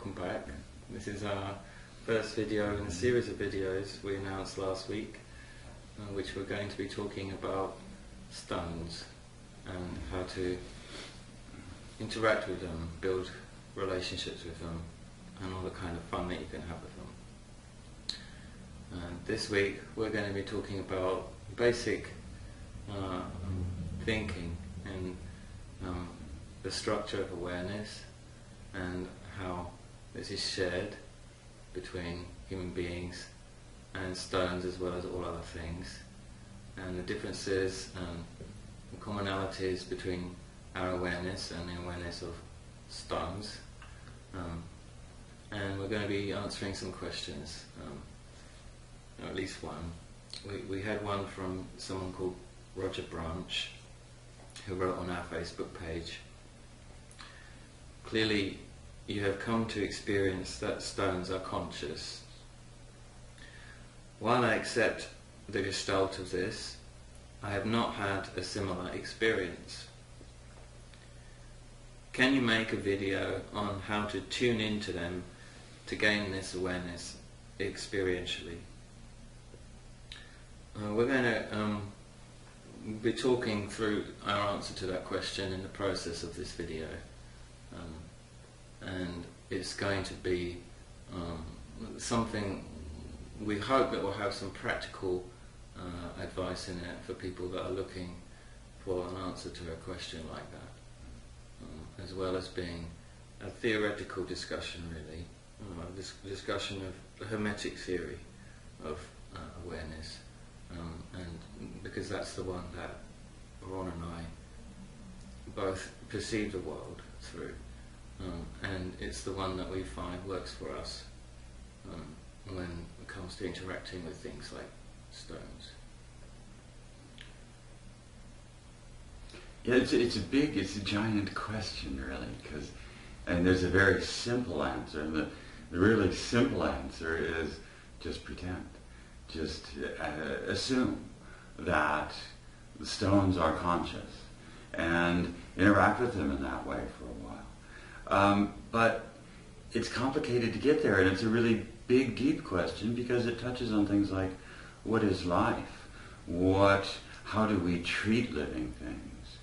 welcome back. This is our first video in a series of videos we announced last week, which we're going to be talking about stones and how to interact with them, build relationships with them, and all the kind of fun that you can have with them. And this week we're going to be talking about basic thinking and the structure of awareness and how this is shared between human beings and stones as well as all other things, and the differences and the commonalities between our awareness and the awareness of stones. And we're going to be answering some questions, or at least one. We had one from someone called Roger Branch, who wrote on our Facebook page. Clearly, you have come to experience that stones are conscious. While I accept the gestalt of this, I have not had a similar experience. Can you make a video on how to tune into them to gain this awareness experientially? We're going to be talking through our answer to that question in the process of this video. And it's going to be something we hope that will have some practical advice in it for people that are looking for an answer to a question like that, as well as being a theoretical discussion, really, this discussion of the Hermetic theory of awareness, and because that's the one that Rawn and I both perceive the world through. And it's the one that we find works for us when it comes to interacting with things like stones. Yeah, it's a giant question, really, because, and there's a very simple answer, and the really simple answer is just pretend. Just assume that the stones are conscious and interact with them in that way for a while. But it's complicated to get there, and it's a really big, deep question because it touches on things like, what is life? How do we treat living things?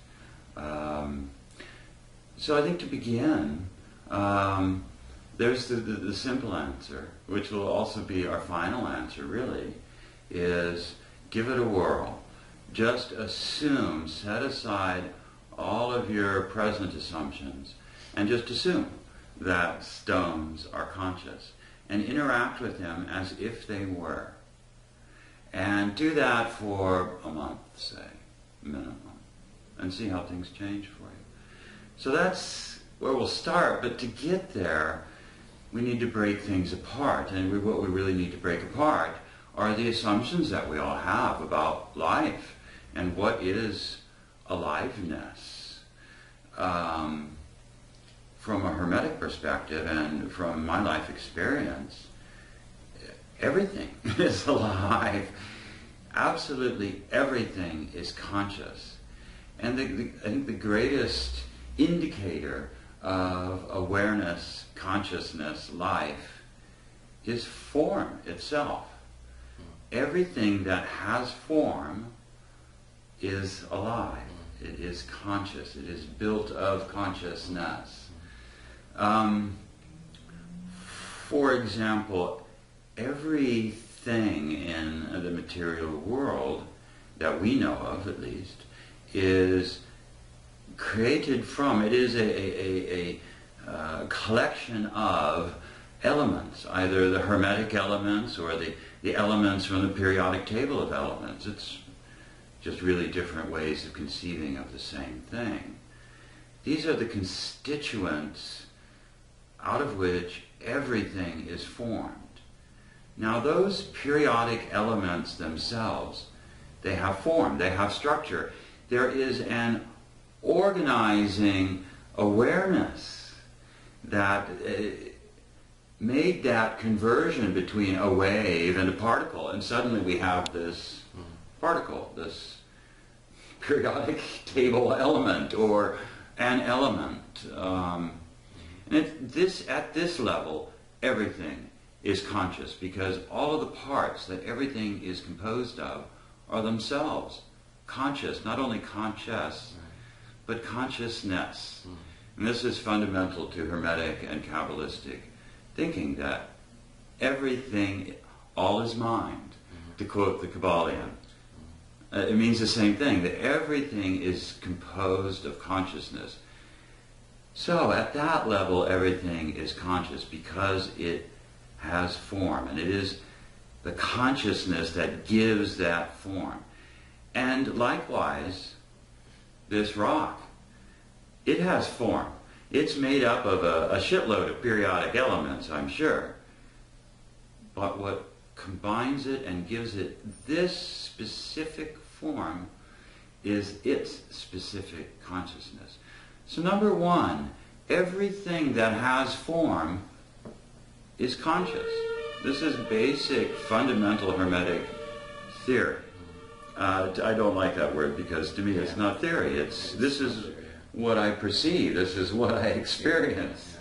So I think to begin, there's the simple answer, which will also be our final answer, really, is give it a whirl. Just assume, set aside all of your present assumptions, and just assume that stones are conscious and interact with them as if they were. And do that for a month, say, minimum, and see how things change for you. So that's where we'll start, but to get there, we need to break things apart. And what we really need to break apart are the assumptions that we all have about life and what is aliveness. From a Hermetic perspective and from my life experience, everything is alive. Absolutely everything is conscious. And I think the greatest indicator of awareness, consciousness, life, is form itself. Everything that has form is alive. It is conscious. It is built of consciousness. For example, everything in the material world that we know of, at least, is created from, it is a collection of elements, either the Hermetic elements or the elements from the periodic table of elements. It's just really different ways of conceiving of the same thing. These are the constituents out of which everything is formed. Now those periodic elements themselves, they have form, they have structure. There is an organizing awareness that made that conversion between a wave and a particle, and suddenly we have this particle, this periodic table element, or an element. And at this level, everything is conscious, because all of the parts that everything is composed of are themselves conscious, not only conscious, but consciousness. And this is fundamental to Hermetic and Kabbalistic thinking, that everything, all is mind, to quote the Kabbalion. It means the same thing, that everything is composed of consciousness. So at that level, everything is conscious because it has form, and it is the consciousness that gives that form. And likewise, this rock, it has form. It's made up of a shitload of periodic elements, I'm sure. But what combines it and gives it this specific form is its specific consciousness. So number one, everything that has form is conscious. This is basic, fundamental Hermetic theory. I don't like that word, because to me it's not theory. This is what I perceive. This is what I experience.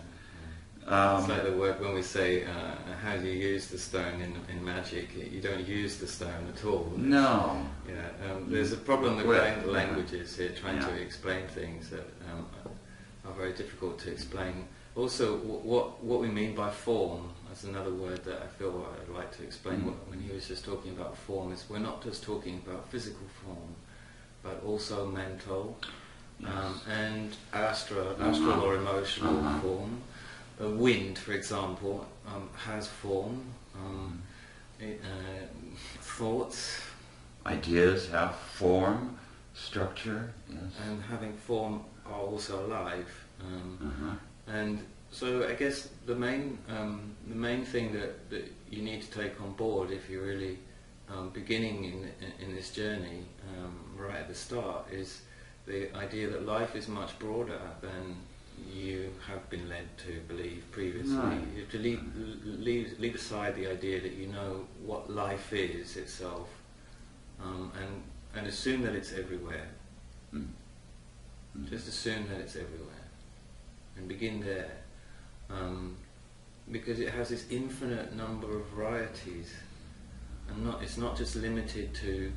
It's like the word when we say, how do you use the stone in magic? You don't use the stone at all. No. There's a problem with languages here, trying to explain things that are very difficult to explain. Also, what we mean by form, that's another word that I feel I'd like to explain. When he was just talking about form, is we're not just talking about physical form, but also mental, and astral or emotional form. Wind, for example, has form. Thoughts, ideas have form, structure, yes. And having form are also alive. And so I guess the main thing that you need to take on board if you're really beginning in this journey right at the start is the idea that life is much broader than you have been led to believe previously. Right. You have to leave aside the idea that you know what life is itself, and assume that it's everywhere. Just assume that it's everywhere, and begin there, because it has this infinite number of varieties, and it's not just limited to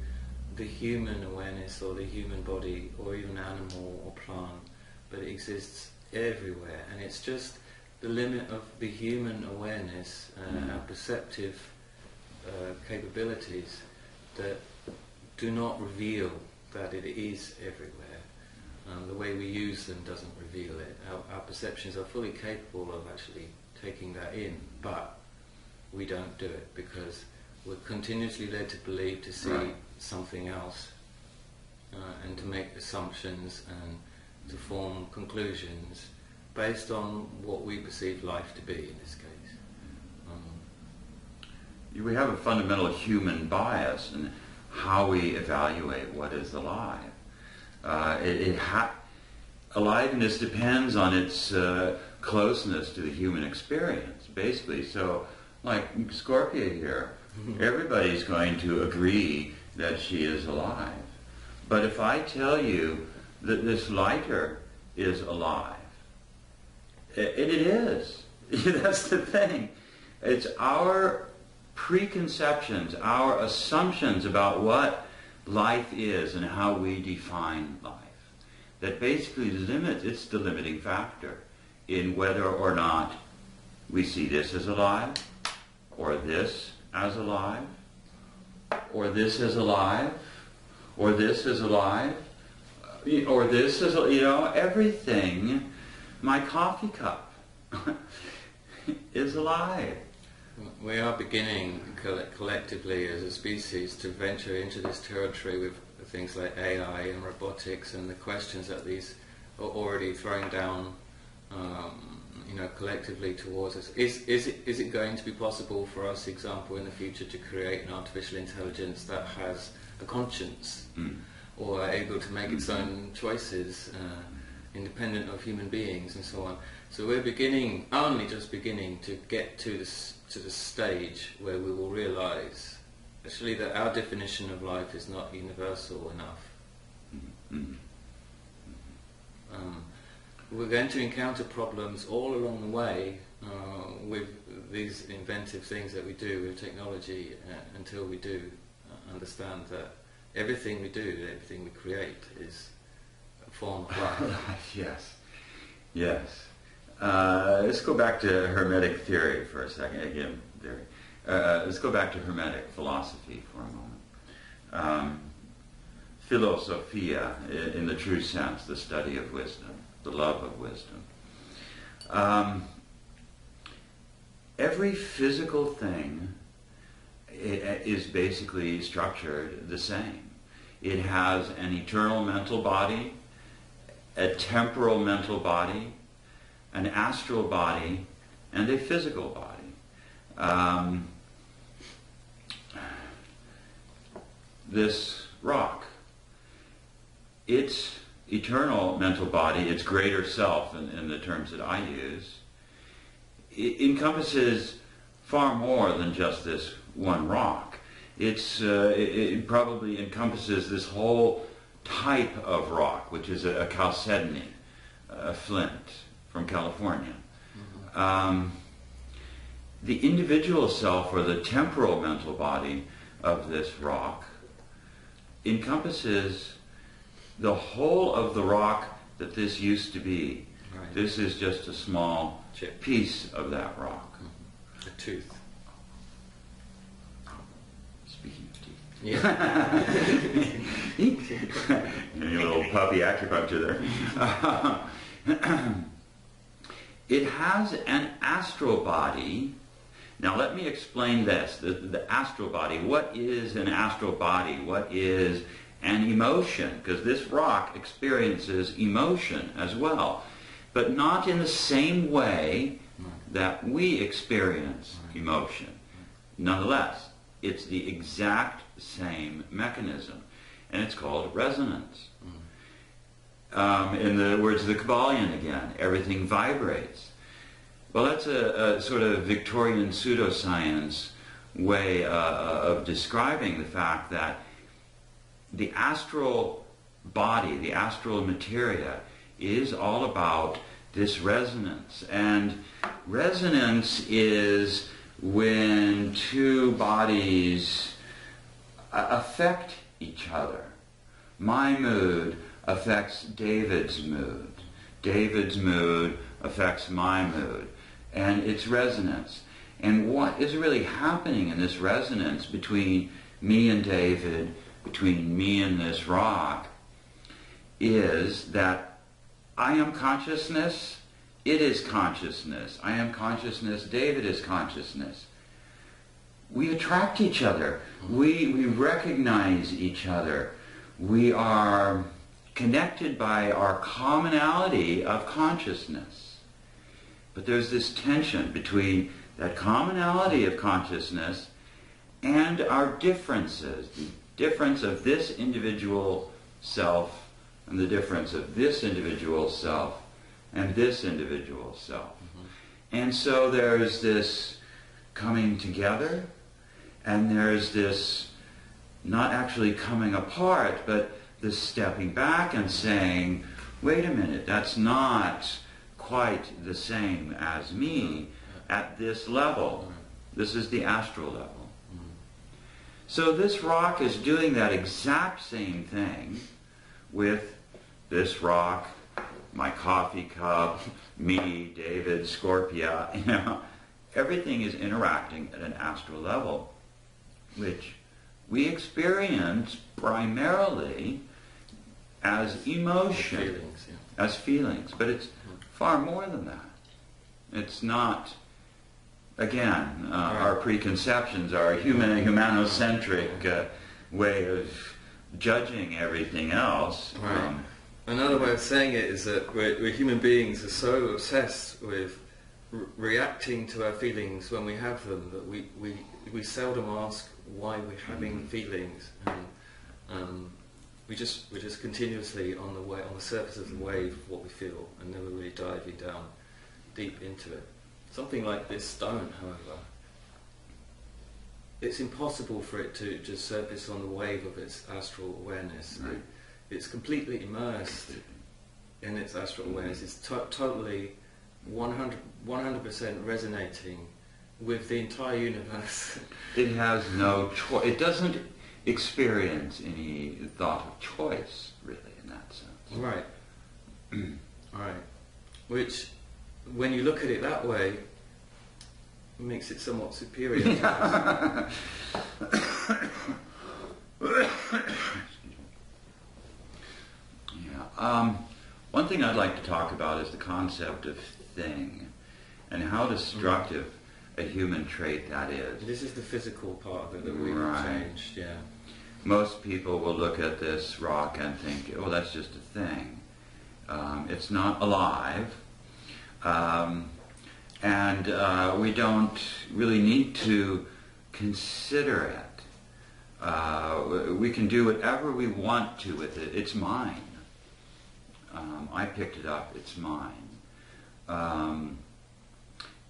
the human awareness or the human body or even animal or plant, but it exists everywhere, and it's just the limit of the human awareness, our perceptive capabilities, that do not reveal that it is everywhere. The way we use them doesn't reveal it. Our perceptions are fully capable of actually taking that in, but we don't do it because we're continuously led to believe, to see something else, and to make assumptions and to form conclusions based on what we perceive life to be in this case. We have a fundamental human bias in how we evaluate what is alive. Aliveness depends on its closeness to the human experience, basically. So, like Scorpia here, everybody's going to agree that she is alive. But if I tell you that this lighter is alive, it is. That's the thing. It's our preconceptions, our assumptions about what life is and how we define life that basically it's the limiting factor in whether or not we see this as alive, or this as alive, or this as alive, or this is alive, or this is, everything. My coffee cup is alive. We are beginning collectively as a species to venture into this territory with things like AI and robotics, and the questions that these are already throwing down, collectively towards us. Is it going to be possible for us, example, in the future to create an artificial intelligence that has a conscience, or able to make its own choices, independent of human beings and so on? So we're only just beginning to get to the stage where we will realise actually that our definition of life is not universal enough. we're going to encounter problems all along the way with these inventive things that we do with technology until we do understand that everything we do, everything we create is a form of life. Yes. Yes. Let's go back to Hermetic theory for a second. Again, theory. Let's go back to Hermetic philosophy for a moment. Philosophia, in the true sense, the study of wisdom, the love of wisdom. Every physical thing is basically structured the same. It has an eternal mental body, a temporal mental body, an astral body, and a physical body. This rock, its eternal mental body, its greater self, in the terms that I use, it encompasses far more than just this one rock. It probably encompasses this whole type of rock, which is a chalcedony, a flint from California. Mm-hmm. The individual self, or the temporal mental body of this rock, encompasses the whole of the rock that this used to be. Right. This is just a small piece of that rock. Mm-hmm. A tooth. Speaking of teeth. Yeah. Any little puppy acupuncture there. It has an astral body. Now let me explain this. The astral body. What is an astral body? What is an emotion? Because this rock experiences emotion as well, but not in the same way that we experience emotion. Nonetheless, it's the exact same mechanism, and it's called resonance. In the words of the Kabbalion again, everything vibrates. Well, that's a sort of Victorian pseudoscience way of describing the fact that the astral body, the astral materia, is all about this resonance. And resonance is when two bodies affect each other. My mood affects David's mood. David's mood affects my mood. And it's resonance. And what is really happening in this resonance between me and David, between me and this rock, is that I am consciousness, it is consciousness. I am consciousness, David is consciousness. We attract each other. We recognize each other. We are connected by our commonality of consciousness. But there's this tension between that commonality of consciousness and our differences. The difference of this individual self and the difference of this individual self and this individual self. Mm-hmm. And so there's this coming together, and there's this not actually coming apart, but this stepping back and saying, wait a minute, that's not quite the same as me at this level. This is the astral level. So this rock is doing that exact same thing with this rock, my coffee cup, me, David, Scorpia. You know, everything is interacting at an astral level, which we experience primarily as emotion, feelings, yeah. As feelings. But it's far more than that. It's not, again, our preconceptions, our humanocentric way of judging everything else. Right. Another way of saying it is that we're human beings are so obsessed with reacting to our feelings when we have them that we seldom ask why we're having feelings, and we're just continuously on the surface of the wave of what we feel, and never really diving down deep into it. Something like this stone, however, it's impossible for it to just surface on the wave of its astral awareness. Right. It's completely immersed in its astral awareness is totally 100% resonating with the entire universe. It has no choice. It doesn't experience any thought of choice, really, in that sense. Right. Right. Which, when you look at it that way, makes it somewhat superior to us. Yeah. One thing I'd like to talk about is the concept of thing and how destructive a human trait that is. This is the physical part of it that we've changed, yeah. Most people will look at this rock and think, oh, that's just a thing. It's not alive. And we don't really need to consider it. We can do whatever we want to with it. It's mine. I picked it up. It's mine.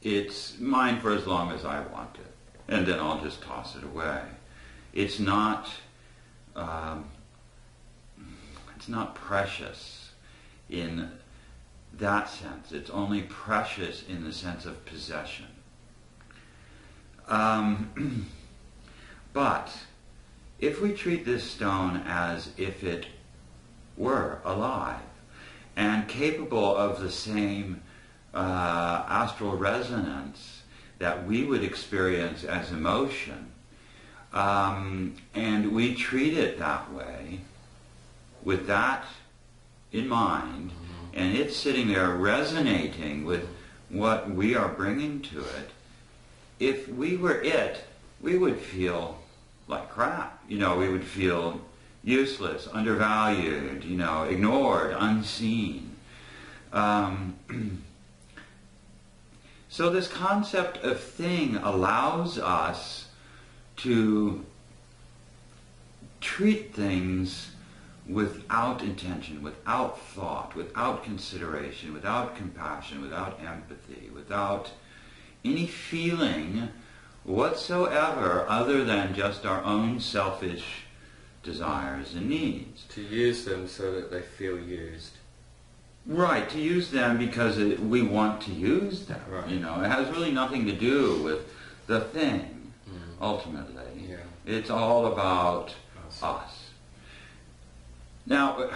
It's mine for as long as I want it, and then I'll just toss it away. It's not precious in that sense. It's only precious in the sense of possession. But if we treat this stone as if it were alive and capable of the same astral resonance that we would experience as emotion, and we treat it that way, with that in mind, and it's sitting there resonating with what we are bringing to it, if we were it, we would feel like crap. We would feel useless, undervalued, ignored, unseen. So this concept of thing allows us to treat things without intention, without thought, without consideration, without compassion, without empathy, without any feeling whatsoever other than just our own selfish desires and needs. To use them so that they feel used. Right, to use them because we want to use them. Right. It has really nothing to do with the thing, ultimately. Yeah. It's all about us. Now,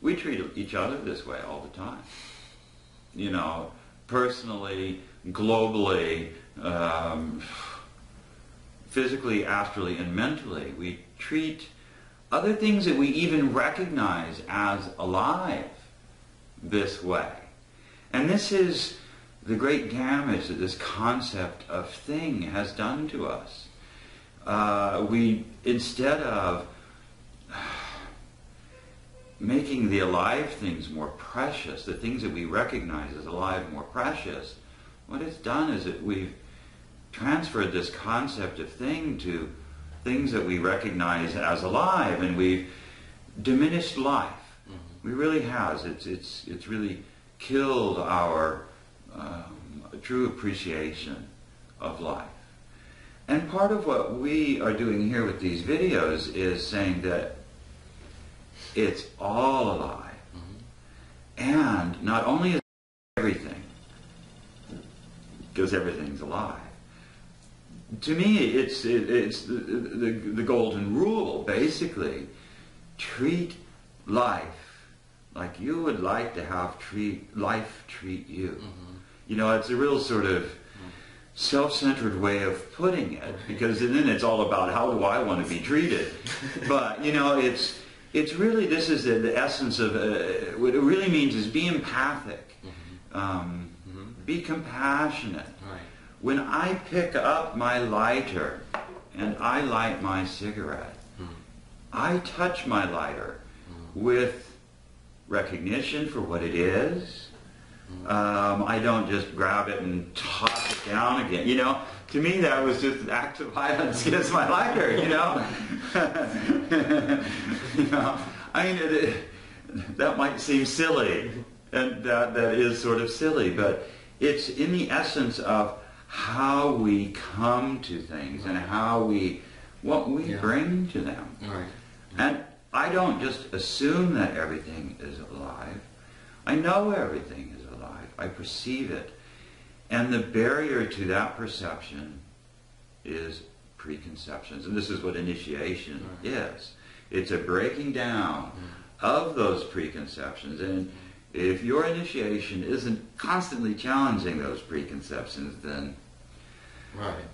we treat each other this way all the time. Personally, globally, physically, astrally, and mentally. We treat other things that we even recognize as alive this way. And this is the great damage that this concept of thing has done to us. We, instead of making the alive things more precious, the things that we recognize as alive more precious, what it's done is that we've transferred this concept of thing to things that we recognize as alive, and we've diminished life. We really has. It's really killed our true appreciation of life. And part of what we are doing here with these videos is saying that it's all alive. And not only is everything, because everything's alive. To me, it's the golden rule, basically. Treat life like you would like to have life treat you. It's a real sort of self-centered way of putting it, because then it's all about how do I want to be treated. But, it's really, this is the essence of, what it really means is be empathic, be compassionate. Right. When I pick up my lighter and I light my cigarette, I touch my lighter with recognition for what it is. I don't just grab it and toss it down again. To me that was just an act of violence against my lighter, that might seem silly, and that is sort of silly, but it's in the essence of how we come to things and what we bring to them. Right. And I don't just assume that everything is alive. I know everything is alive. I perceive it. And the barrier to that perception is preconceptions. And this is what initiation is. It's a breaking down of those preconceptions. And if your initiation isn't constantly challenging those preconceptions, then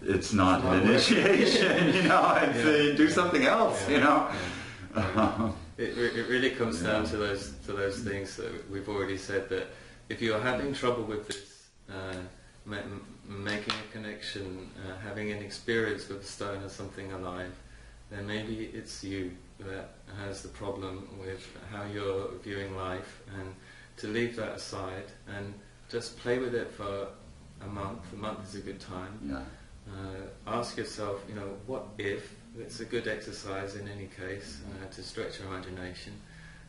it's not an initiation, you know, and do something else, you know. It really comes down to those things that we've already said, that if you're having trouble with this, making a connection, having an experience with a stone or something alive, then maybe it's you that has the problem with how you're viewing life, and to leave that aside and just play with it for a month. A month is a good time. Ask yourself, you know, what if? It's a good exercise in any case, to stretch your imagination.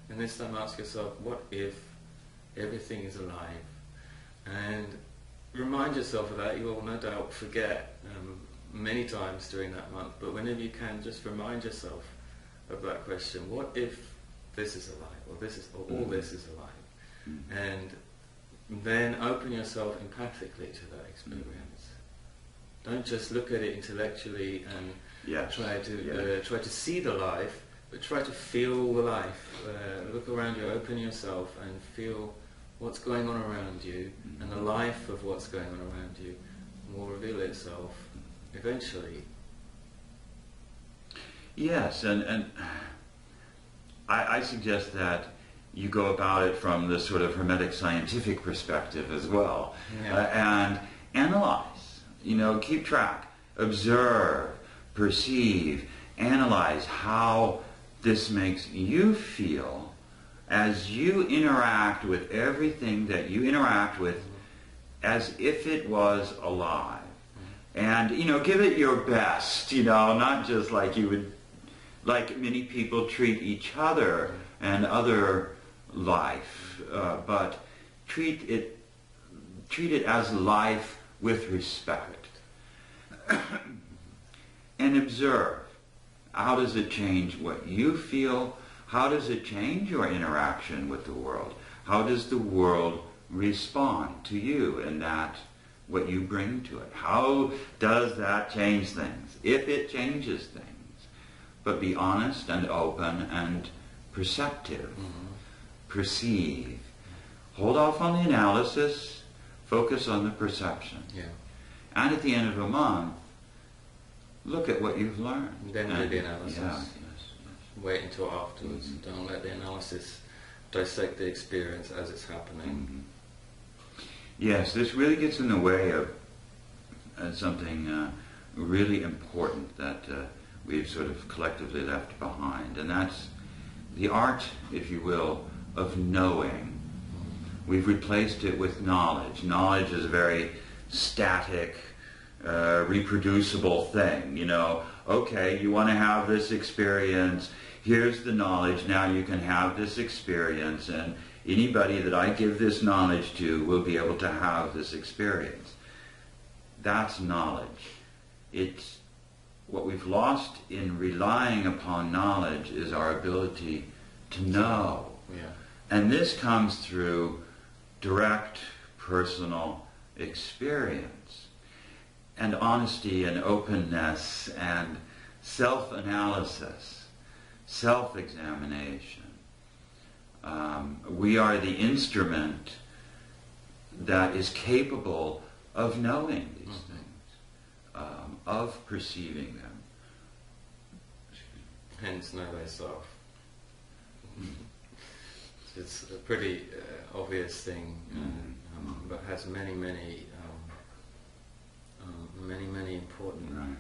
And this time ask yourself, what if everything is alive? And remind yourself of that. You will no doubt forget many times during that month, but whenever you can, just remind yourself of that question. What if this is alive, or this is, or all this is alive? And then open yourself empathically to that experience. Don't just look at it intellectually and try to see the life, but try to feel the life. Look around you, open yourself, and feel what's going on around you, and the life of what's going on around you will reveal itself eventually. Yes, and I suggest that you go about it from the sort of Hermetic scientific perspective as well, and analyze. You know, keep track, observe, perceive, analyze how this makes you feel as you interact with everything that you interact with, as if it was alive. And, you know, give it your best, you know, not just like you would, like many people treat each other and other life, but treat it as life with respect. And observe. How does it change what you feel? How does it change your interaction with the world? How does the world respond to you and that what you bring to it? How does that change things? If it changes things. But be honest and open and perceptive. Perceive. Hold off on the analysis. Focus on the perception. And at the end of a month, look at what you've learned. Then do the analysis. Wait until afterwards. Don't let the analysis dissect the experience as it's happening. Yes, this really gets in the way of something really important that we've sort of collectively left behind, and that's the art, if you will, of knowing. We've replaced it with knowledge. Knowledge is a very static, reproducible thing, you know. Okay, you want to have this experience, here's the knowledge, now you can have this experience, and anybody that I give this knowledge to will be able to have this experience. That's knowledge. It's what we've lost in relying upon knowledge is our ability to know. And this comes through direct personal experience and honesty and openness and self-analysis, self-examination. We are the instrument that is capable of knowing these things, of perceiving them. Hence, know thyself. It's a pretty obvious thing, but has many important,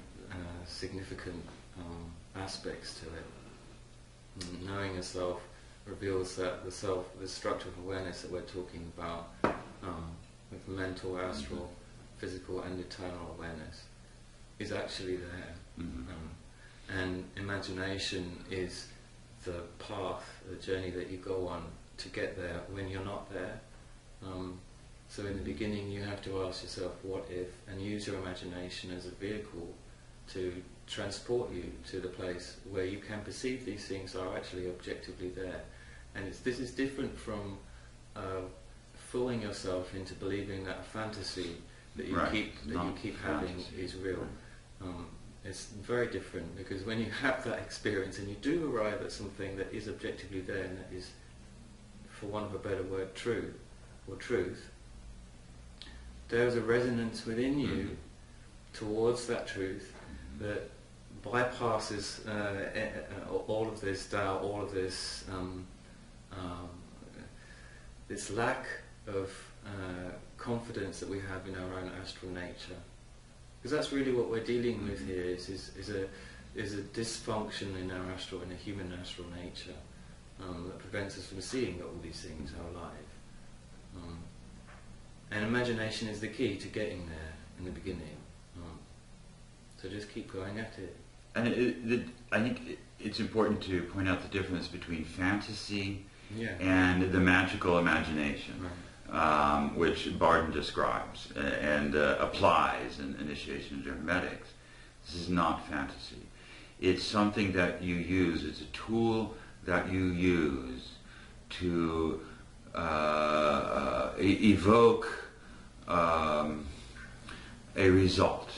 significant aspects to it. Knowing yourself reveals that the structure of awareness that we're talking about, with mental, astral, physical and eternal awareness, is actually there. And imagination is the path, the journey that you go on to get there when you're not there. So in the beginning you have to ask yourself, what if, and use your imagination as a vehicle to transport you to the place where you can perceive these things are actually objectively there. And this is different from fooling yourself into believing that a fantasy that you Right. keep having is real. It's very different, because when you have that experience and you do arrive at something that is objectively there and that is, for want of a better word, true or truth, there is a resonance within you towards that truth that bypasses all of this doubt, all of this this lack of confidence that we have in our own astral nature. Because that's really what we're dealing with here, is a dysfunction in our astral, in a human astral nature, that prevents us from seeing that all these things are alive. And imagination is the key to getting there in the beginning. So just keep going at it. And I think it's important to point out the difference between fantasy Yeah. and the magical imagination, Right. which Barden describes and applies in Initiation into Hermetics. This is not fantasy. It's something that you use. It's a tool that you use to evoke a result.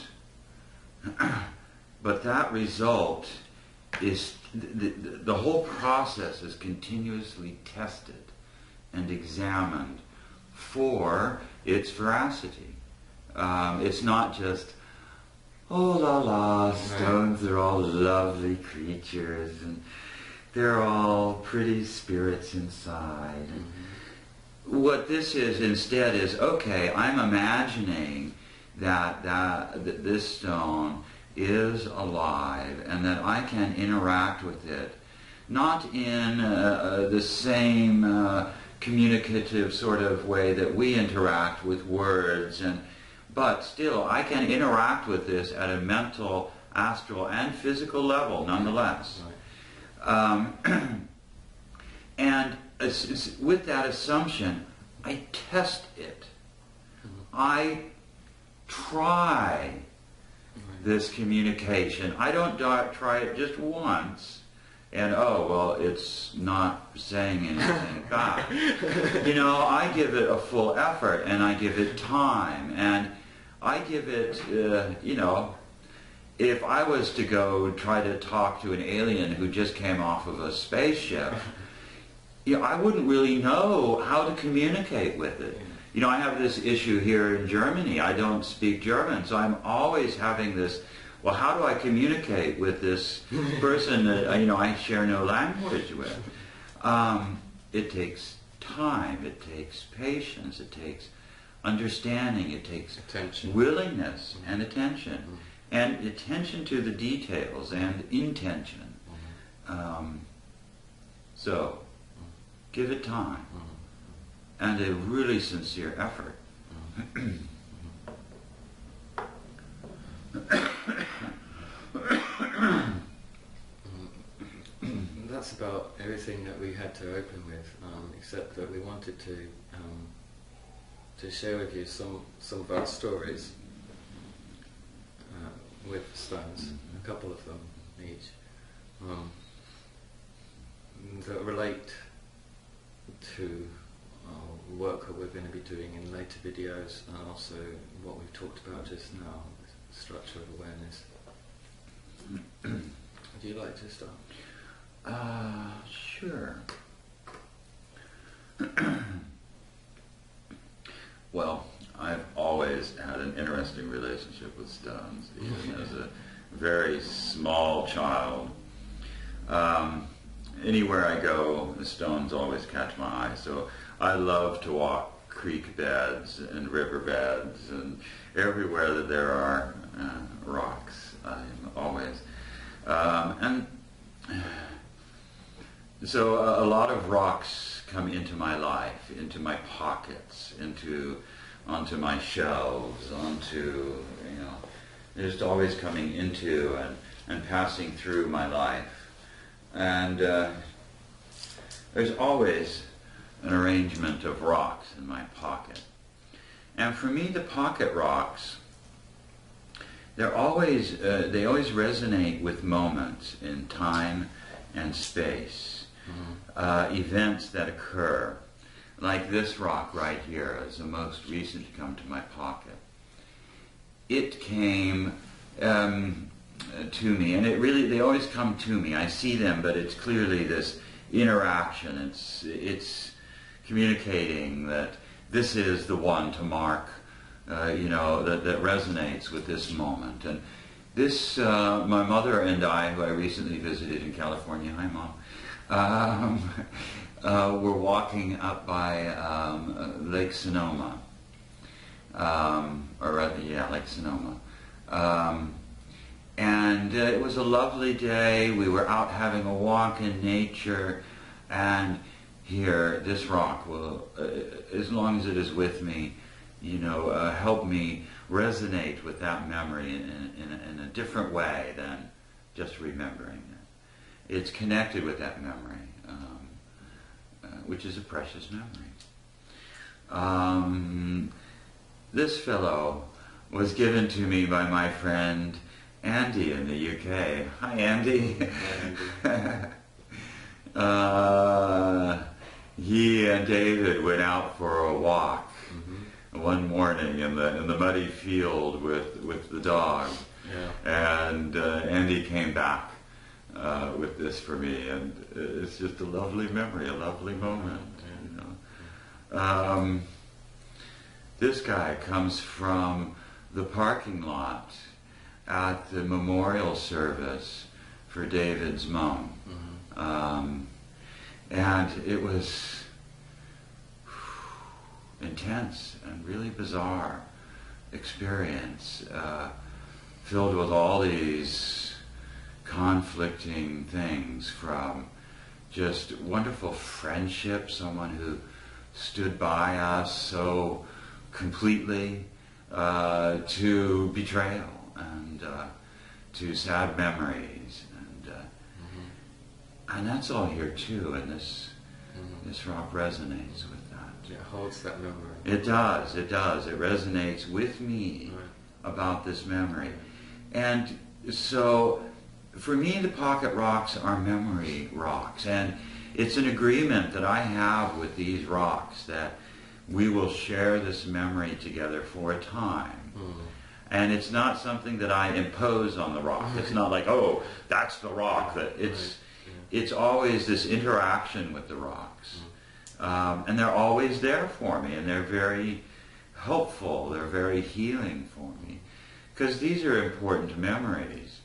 But that result is, the whole process is continuously tested and examined for its veracity. It's not just, oh la la, stones are all lovely creatures and they're all pretty spirits inside. Mm-hmm. What this is instead is, okay, I'm imagining that this stone is alive and that I can interact with it, not in the same communicative sort of way that we interact with words, but still I can interact with this at a mental, astral, and physical level nonetheless. Right. And with that assumption, I test it. Mm-hmm. I try this communication. I don't try it just once and, oh, well, it's not saying anything back. You know, I give it a full effort and I give it time and I give it, you know, if I was to go try to talk to an alien who just came off of a spaceship, you know, I wouldn't really know how to communicate with it. You know, I have this issue here in Germany. I don't speak German, so I'm always having this, well, how do I communicate with this person that, you know, I share no language with? It takes time, it takes patience, it takes understanding, it takes attention, willingness, and attention. And attention to the details and intention. So, give it time. And a really sincere effort. That's about everything that we had to open with, except that we wanted to share with you some of our stories with stones, a couple of them each, that relate to work that we're going to be doing in later videos, and also what we've talked about just now, the structure of awareness. Would you like to start? Sure. Well, I've always had an interesting relationship with stones, even as a very small child. Anywhere I go, the stones always catch my eye. So I love to walk creek beds and river beds and everywhere that there are rocks. I'm always. And so a lot of rocks come into my life, into my pockets, onto my shelves, onto, you know, they're just always coming into and passing through my life. And there's always an arrangement of rocks in my pocket. And for me, the pocket rocks, they always resonate with moments in time and space, events that occur. like this rock right here is the most recent to come to my pocket. It came to me, and they always come to me. I see them, but it's clearly this interaction. It's communicating that this is the one to mark, that resonates with this moment. And this, my mother and I, who I recently visited in California, hi Mom, were walking up by Lake Sonoma, Lake Sonoma. And it was a lovely day. We were out having a walk in nature, and here, this rock will, as long as it is with me, help me resonate with that memory in a different way than just remembering it. It's connected with that memory, which is a precious memory. This fellow was given to me by my friend Andy in the UK. Hi, Andy. Hi, Andy. He and David went out for a walk one morning in the muddy field with the dog. Yeah. And Andy came back with this for me, and it's just a lovely memory, a lovely moment. This guy comes from the parking lot at the memorial service for David's mom. And it was intense and really bizarre experience, filled with all these conflicting things, from just wonderful friendship, someone who stood by us so completely, to betrayal and to sad memories, and that's all here too, and this rock resonates with that. It holds that memory. It does. It resonates with me about this memory. And so, for me, the pocket rocks are memory rocks, and it's an agreement that I have with these rocks that we will share this memory together for a time. And it's not something that I impose on the rock. It's not like, oh, that's the rock. It's always this interaction with the rocks. And they're always there for me, and they're very helpful. They're very healing for me, because these are important memories.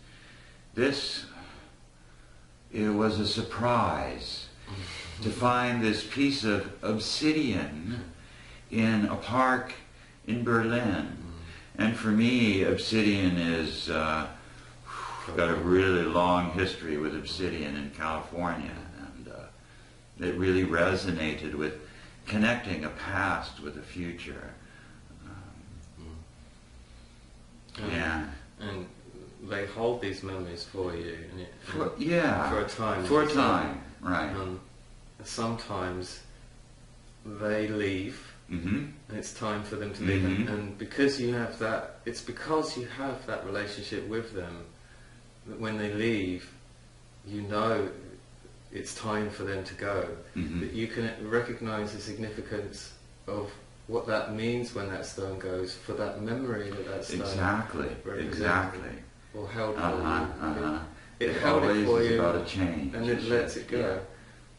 It was a surprise to find this piece of obsidian in a park in Berlin. And for me, obsidian is got a really long history with obsidian in California, and it really resonated with connecting a past with a future. And they hold these memories for you. For a time. For a time, right. Sometimes they leave, and it's time for them to leave. And because you have that, it's because you have that relationship with them that when they leave, you know it's time for them to go. That you can recognize the significance of what that means when that stone goes, for that memory that stone exactly or held for you. It held always it for is you, about a change, and it lets it go.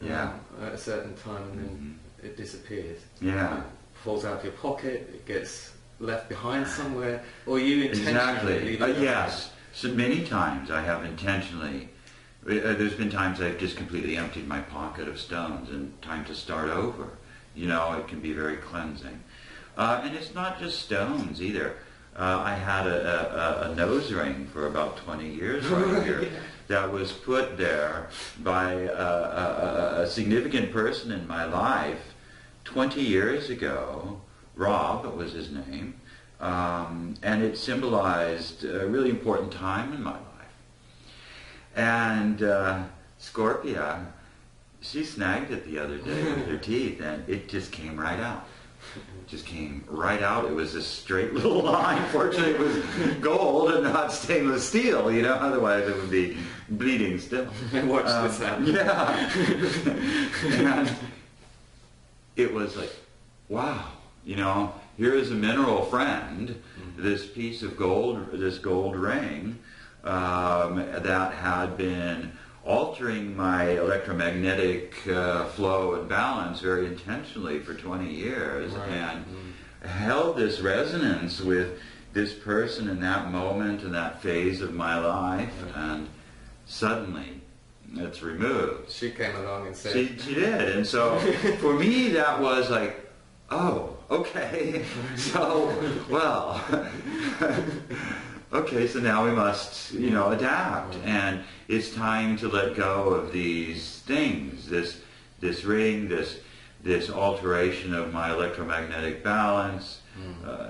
At a certain time, and then it disappears. Yeah. It falls out of your pocket. It gets left behind somewhere, or you intentionally leave it. Yes. So many times I have intentionally. There's been times I've just completely emptied my pocket of stones, and time to start over. It can be very cleansing. And it's not just stones either. I had a nose ring for about 20 years right here that was put there by a significant person in my life 20 years ago. Rob was his name. And it symbolized a really important time in my life. And Scorpia, she snagged it the other day with her teeth, and it just came right out. Just came right out. It was a straight little line. Fortunately, it was gold and not stainless steel, otherwise it would be bleeding still. Watch this happen. Yeah. it was like, wow, you know, here is a mineral friend, this piece of gold, this gold ring, that had been altering my electromagnetic flow and balance very intentionally for 20 years, and held this resonance with this person in that moment, in that phase of my life, and suddenly it's removed. She came along and said... She did, and so for me that was like, oh, okay, so, well, okay, so now we must, you know, adapt, and it's time to let go of these things, this ring, this alteration of my electromagnetic balance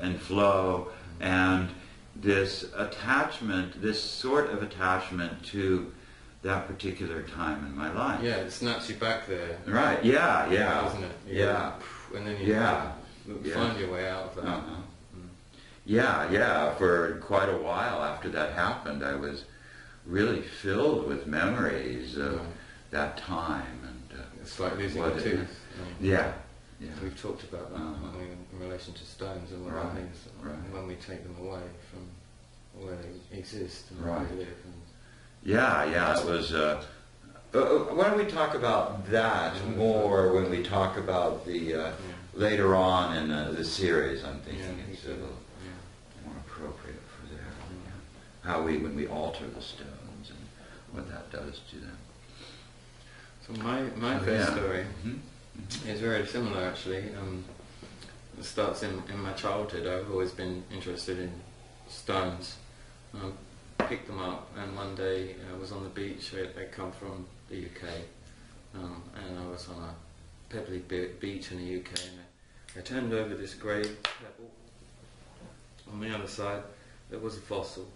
and flow, and this attachment, this sort of attachment to that particular time in my life. Yeah, it snaps you back there. Right, yeah. Doesn't it? Yeah. And then you find your way out of that. Yeah, for quite a while after that happened, I was really filled with memories of that time. And it's like losing a tooth. Yeah. We've talked about that in relation to stones and what that means when we take them away from where they exist and where they live. Yeah, it was... why don't we talk about that more when we talk about the... later on in the series, I'm thinking it's a little more appropriate for there. How when we alter the stones and what that does to them. So my first story is very similar, actually. It starts in my childhood. I've always been interested in stones. Picked them up, and one day I was on the beach. I come from the UK, and I was on a pebbly beach in the UK, and I turned over this grey pebble. On the other side there was a fossil,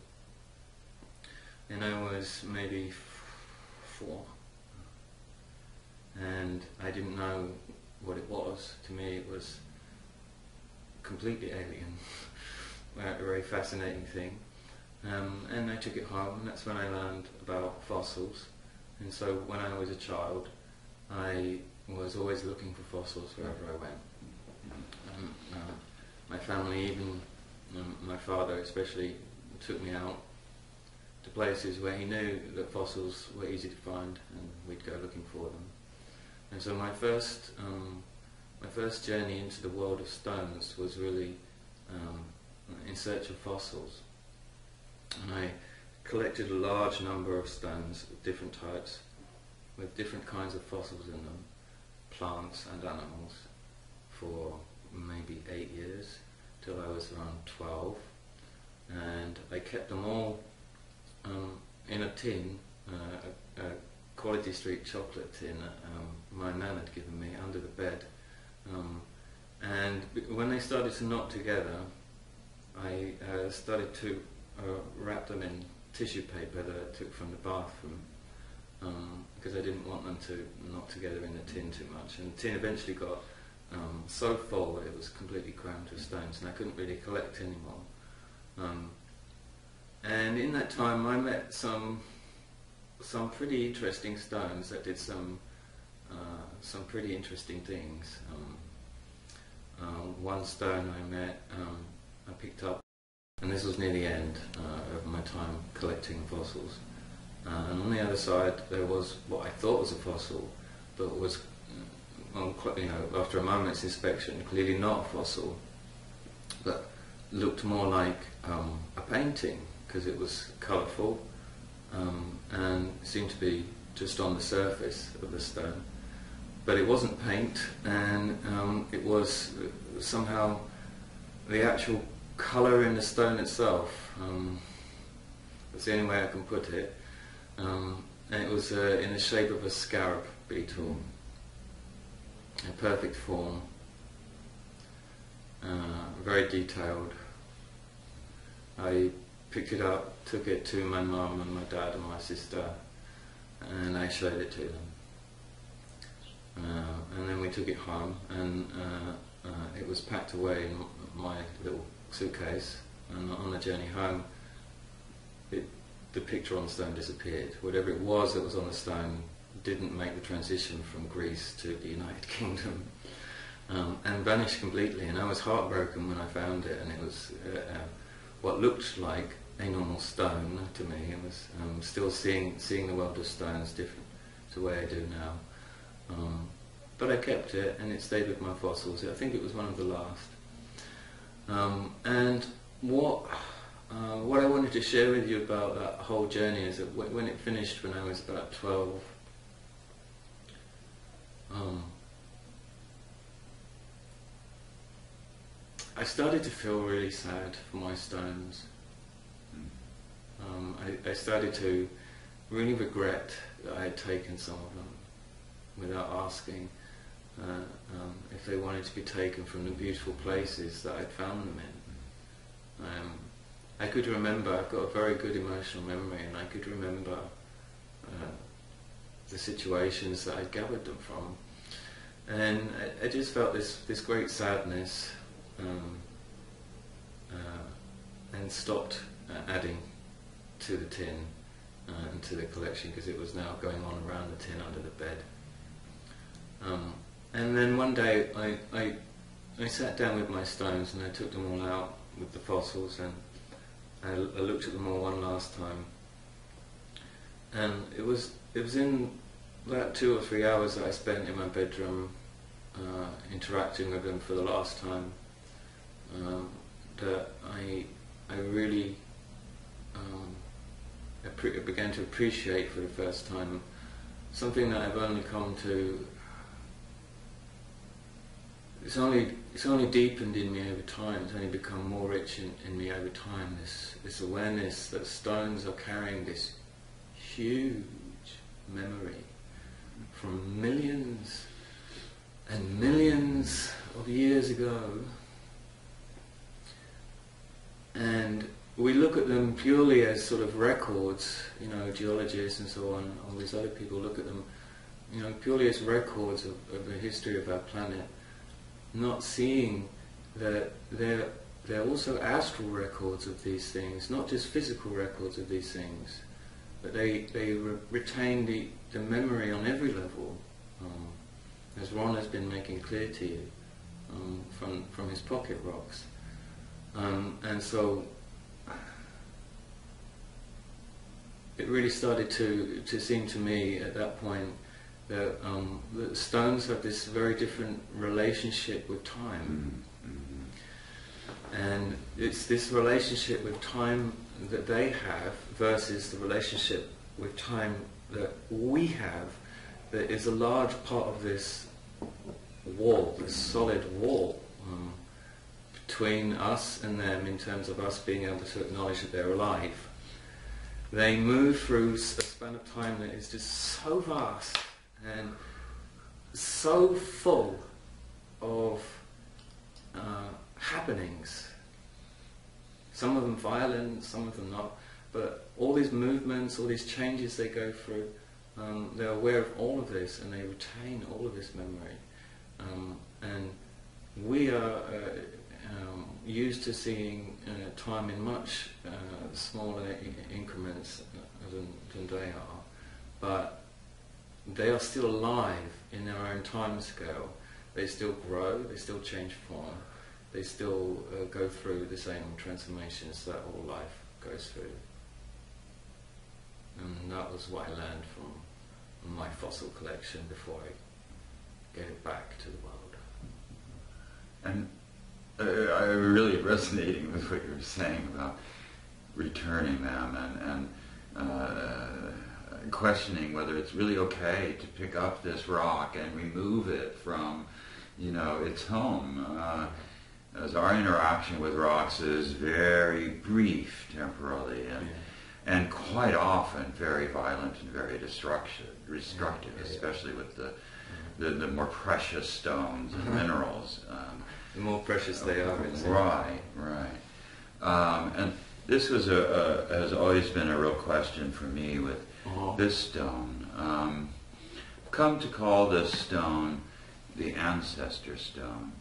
and I was maybe 4, and I didn't know what it was. To me it was completely alien, a very fascinating thing. And I took it home, and that's when I learned about fossils. And so when I was a child, I was always looking for fossils wherever I went. My family, even my father especially, took me out to places where he knew that fossils were easy to find, and we'd go looking for them. And so my first journey into the world of stones was really in search of fossils. And I collected a large number of stones of different types, with different kinds of fossils in them, plants and animals, for maybe 8 years, till I was around 12. And I kept them all in a tin, a Quality Street chocolate tin that my nan had given me under the bed. And when they started to knot together, I started to wrap them in tissue paper that I took from the bathroom, because I didn't want them to knot together in the tin too much. And the tin eventually got so full that it was completely crammed with stones, and I couldn't really collect anymore. And in that time I met some pretty interesting stones that did some pretty interesting things. One stone I met, I picked up, and this was near the end of my time collecting fossils. And on the other side there was what I thought was a fossil, but was, after a moment's inspection, clearly not a fossil, but looked more like a painting, because it was colourful and seemed to be just on the surface of the stone. But it wasn't paint, and it was somehow the actual colour in the stone itself. That's the only way I can put it. And it was in the shape of a scarab beetle, a perfect form, very detailed. I picked it up, took it to my mum and my dad and my sister, and I showed it to them. And then we took it home, and it was packed away in my little suitcase, and on the journey home the picture on the stone disappeared. Whatever it was that was on the stone didn't make the transition from Greece to the United Kingdom. and vanished completely. And I was heartbroken when I found it, and it was what looked like a normal stone to me. It was still seeing the world of stones different to the way I do now. But I kept it, and it stayed with my fossils. I think it was one of the last. And what I wanted to share with you about that whole journey is that when it finished when I was about 12, I started to feel really sad for my stones. I started to really regret that I had taken some of them without asking if they wanted to be taken from the beautiful places that I'd found them in. I could remember, I've got a very good emotional memory, and I could remember the situations that I'd gathered them from. And I just felt this great sadness, and stopped adding to the tin and to the collection, because it was now going on around the tin under the bed. And then one day I sat down with my stones, and I took them all out with the fossils, and I looked at them all one last time. And it was in about 2 or 3 hours that I spent in my bedroom interacting with them for the last time, that I really began to appreciate for the first time something that I've only come to. It's only deepened in me over time. It's only become more rich in me over time. This awareness that stones are carrying this huge memory from millions and millions of years ago, and we look at them purely as sort of records. Geologists and so on, all these other people look at them, purely as records of the history of our planet, not seeing that they're also astral records of these things, not just physical records of these things, but they retain the memory on every level, as Rawn has been making clear to you from his pocket rocks. And so it really started to seem to me at that point that stones have this very different relationship with time. And it's this relationship with time that they have versus the relationship with time that we have that is a large part of this wall, this solid wall between us and them, in terms of us being able to acknowledge that they're alive. They move through a span of time that is just so vast and so full of happenings. Some of them violent, some of them not, but all these movements, all these changes they go through, they're aware of all of this, and they retain all of this memory. And we are used to seeing time in much smaller increments than they are, but they are still alive in their own time scale. They still grow, they still change form, they still go through the same transformations that all life goes through. And that was what I learned from my fossil collection before I gave it back to the world. And I'm really resonating with what you were saying about returning them and questioning whether it's really okay to pick up this rock and remove it from, its home. As our interaction with rocks is very brief temporarily, and quite often very violent and very destructive, especially with the more precious stones and minerals. The more precious they are. Right. And this has always been a real question for me with this stone. Come to call this stone the ancestor stone.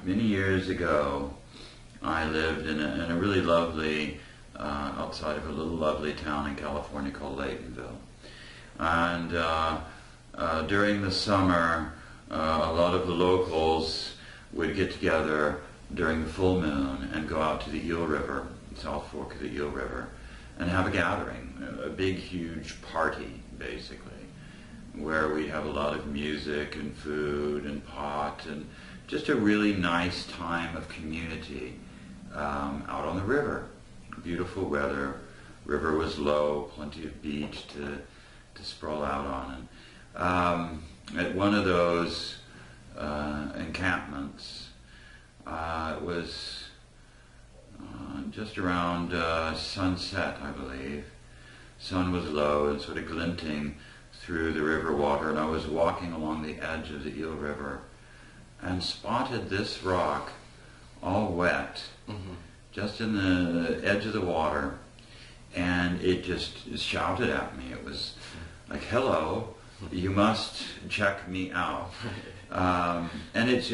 Many years ago, I lived in a really lovely, outside of a little lovely town in California called Laytonville. And during the summer, a lot of the locals would get together during the full moon and go out to the Eel River, South Fork of the Eel River, and have a gathering, a big, huge party, basically, where we'd have a lot of music and food and pot and just a really nice time of community out on the river. Beautiful weather, river was low, plenty of beach to sprawl out on. And at one of those encampments, it was just around sunset, I believe. Sun was low and sort of glinting through the river water, and I was walking along the edge of the Eel River and spotted this rock all wet, just in the edge of the water, and it just shouted at me. It was like, hello, you must check me out. And it's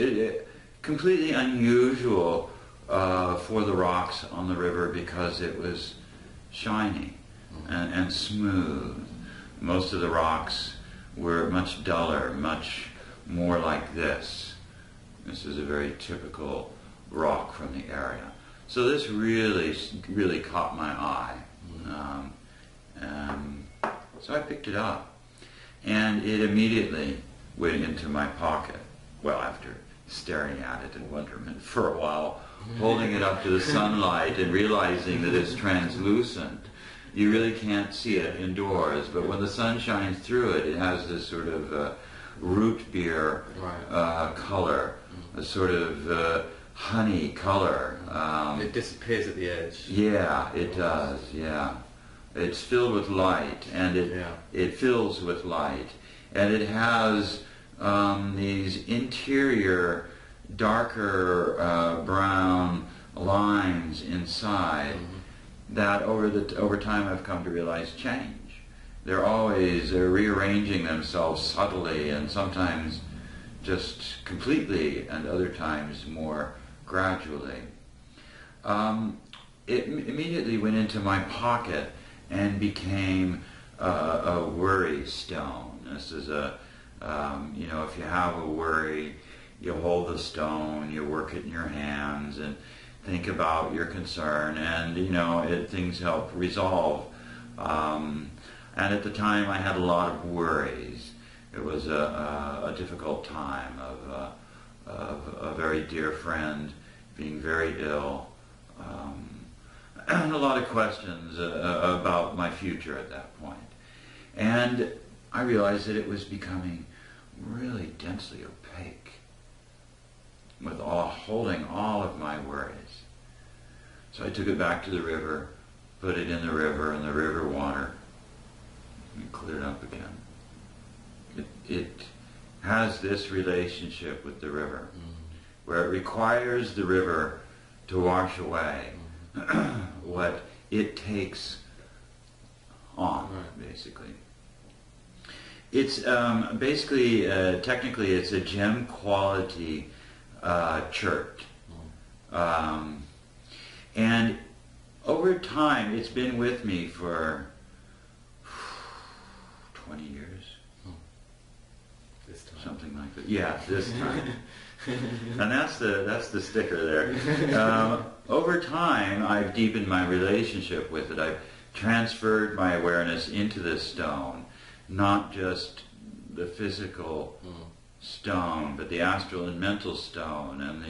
completely unusual for the rocks on the river because it was shiny and smooth. Most of the rocks were much duller, much more like this. This is a very typical rock from the area. So this really caught my eye. So I picked it up, and it immediately went into my pocket. Well, after staring at it in wonderment for a while, holding it up to the sunlight and realizing that it's translucent. You really can't see it indoors, but when the sun shines through it, it has this sort of root beer color, a sort of honey color. It disappears at the edge. Yeah, it does, yeah. It's filled with light, and it fills with light. And it has these interior, darker brown lines inside that over time I've come to realize change. They're rearranging themselves subtly, and sometimes just completely, and other times more gradually. It immediately went into my pocket and became a worry stone. This is if you have a worry, you hold the stone, you work it in your hands, and think about your concern, and things help resolve. And at the time, I had a lot of worries. It was a difficult time of a very dear friend being very ill, and a lot of questions about my future at that point. And I realized that it was becoming really densely opaque, with holding all of my worries. So I took it back to the river, put it in the river water, and cleared up again. It has this relationship with the river, where it requires the river to wash away what it takes on, basically. It's basically, technically, it's a gem quality chert. And over time, it's been with me for 20 years. This time. Something like that. Yeah, this time. And that's the sticker there. Over time, I've deepened my relationship with it. I've transferred my awareness into this stone, not just the physical stone, but the astral and mental stone, and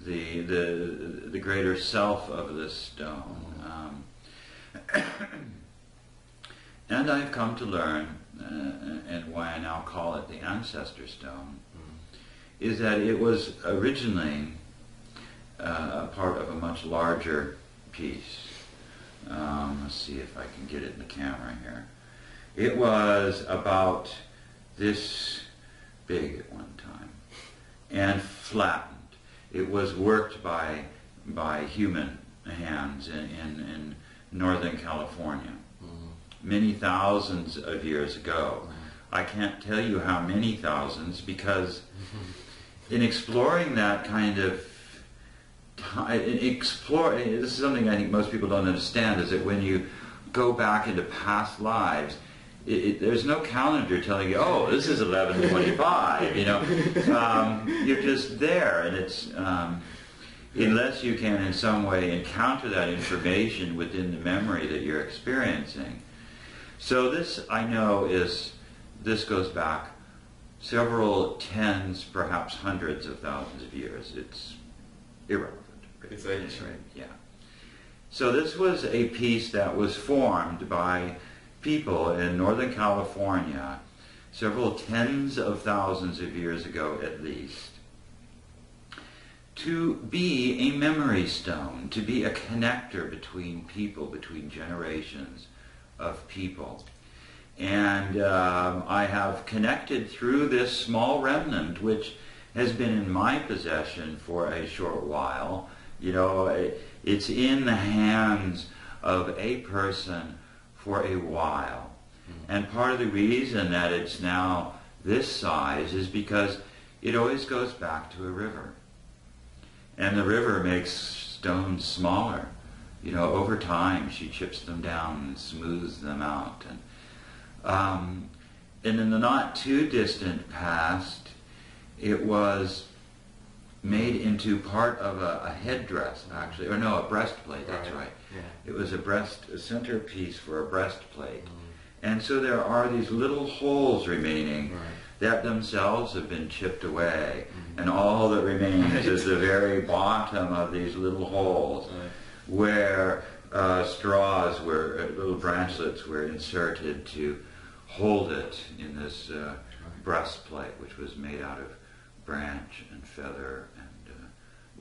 the greater self of this stone. And I've come to learn, and why I now call it the ancestor stone, is that it was originally a part of a much larger piece. Let's see if I can get it in the camera here. It was about this big at one time, and flattened. It was worked by human hands in Northern California, many thousands of years ago. I can't tell you how many thousands, because in exploring that kind of this is something I think most people don't understand, is that when you go back into past lives, there's no calendar telling you, oh, this is 11:25. You're just there, and it's unless you can in some way encounter that information within the memory that you're experiencing. So this, I know, this goes back several tens, perhaps hundreds of thousands of years. It's irrelevant. It's ancient. Yeah. So this was a piece that was formed by people in Northern California several tens of thousands of years ago at least, to be a memory stone, to be a connector between people, between generations of people. And I have connected through this small remnant, which has been in my possession for a short while. It's in the hands of a person for a while. And part of the reason that it's now this size is because it always goes back to a river. And the river makes stones smaller. Over time she chips them down and smooths them out. And in the not too distant past, it was made into part of a headdress, actually, or no, a breastplate. That's right. Yeah. It was a centerpiece for a breastplate. And so there are these little holes remaining that themselves have been chipped away. And all that remains is the very bottom of these little holes where straws little branchlets were inserted to hold it in this breastplate, which was made out of branch and feather and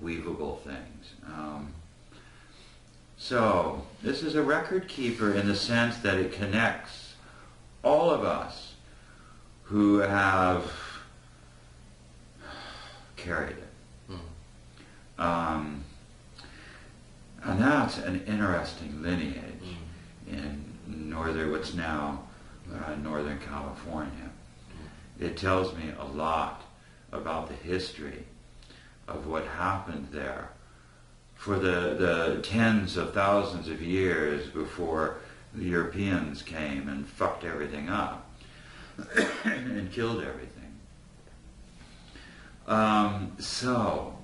weavable things. So this is a record keeper in the sense that it connects all of us who have carried it. And that's an interesting lineage in what's now Northern California. It tells me a lot about the history of what happened there for the tens of thousands of years before the Europeans came and fucked everything up and killed everything. So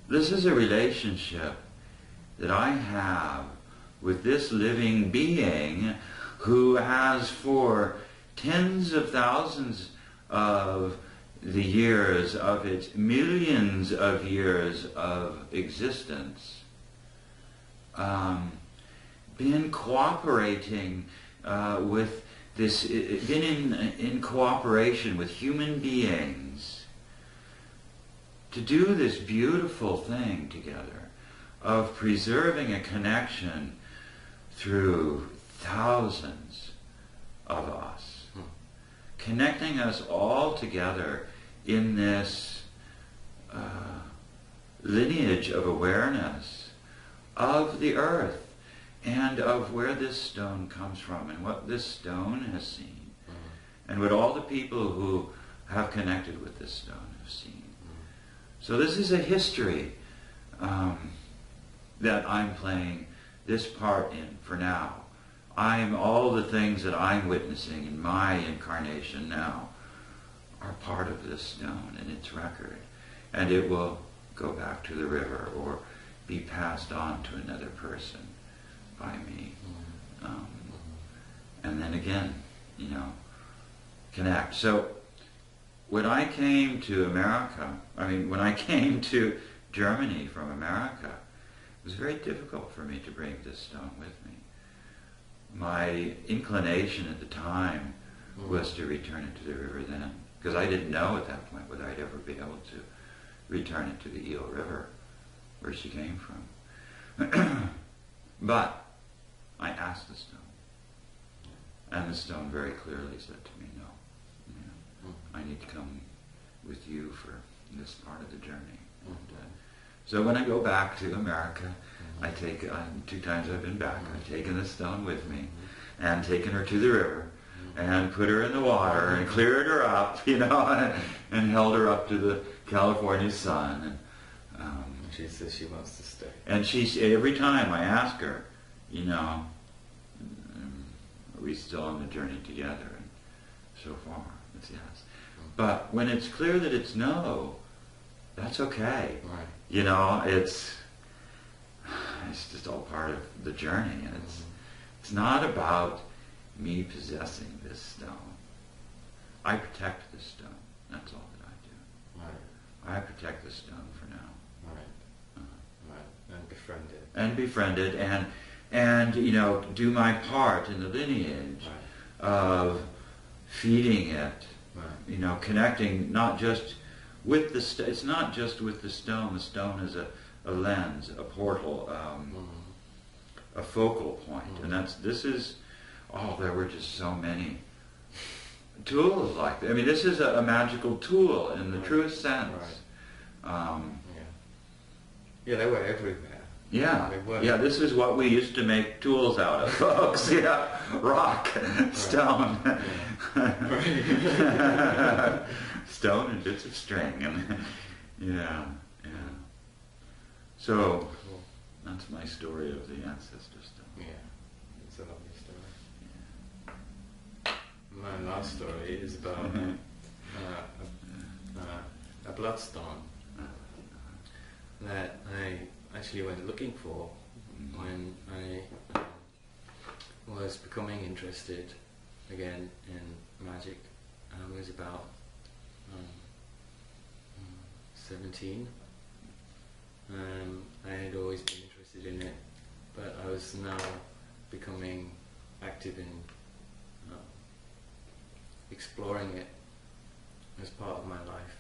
this is a relationship that I have with this living being who has for tens of thousands of the years of its millions of years of existence been cooperating with this, been in cooperation with human beings to do this beautiful thing together of preserving a connection through thousands of us, connecting us all together in this lineage of awareness of the earth and of where this stone comes from and what this stone has seen and what all the people who have connected with this stone have seen. So this is a history that I'm playing this part in for now. All the things that I'm witnessing in my incarnation now are part of this stone and its record. And it will go back to the river or be passed on to another person by me. And then again, connect. So when I came to America, when I came to Germany from America, it was very difficult for me to bring this stone with me. My inclination at the time was to return it to the river then, because I didn't know at that point whether I'd ever be able to return it to the Eel River, where she came from. But I asked the stone, and the stone very clearly said to me, no, I need to come with you for this part of the journey. And, so when I go back to America, I take, 2 times I've been back, I've taken the stone with me and taken her to the river and put her in the water and cleared her up, and held her up to the California sun. And, she says she wants to stay. And every time I ask her, we still on the journey together, and so far it's yes. But when it's clear that it's no, that's okay. Right. You know, it's just all part of the journey, and it's not about me possessing this stone. I protect this stone. That's all that I do. Right. I protect the stone for now. Right. Right. And befriend it. And befriend it, and you know, do my part in the lineage of feeding it. Right. You know, connecting not just with the it's not just with the stone. The stone is a lens, a portal, a focal point, and this is. Oh, there were just so many tools like that. I mean, this is a magical tool in the truest sense. Right. Yeah, they were everywhere. Yeah, yeah. This is what we used to make tools out of, folks. Yeah, rock, stone, stone, and bits of string, and yeah. So that's my story of the ancestor stone. Yeah, it's a lovely story. My last story is about a bloodstone that I actually went looking for when I was becoming interested again in magic. I was about 17. I had always been interested in it, but I was now becoming active in exploring it as part of my life.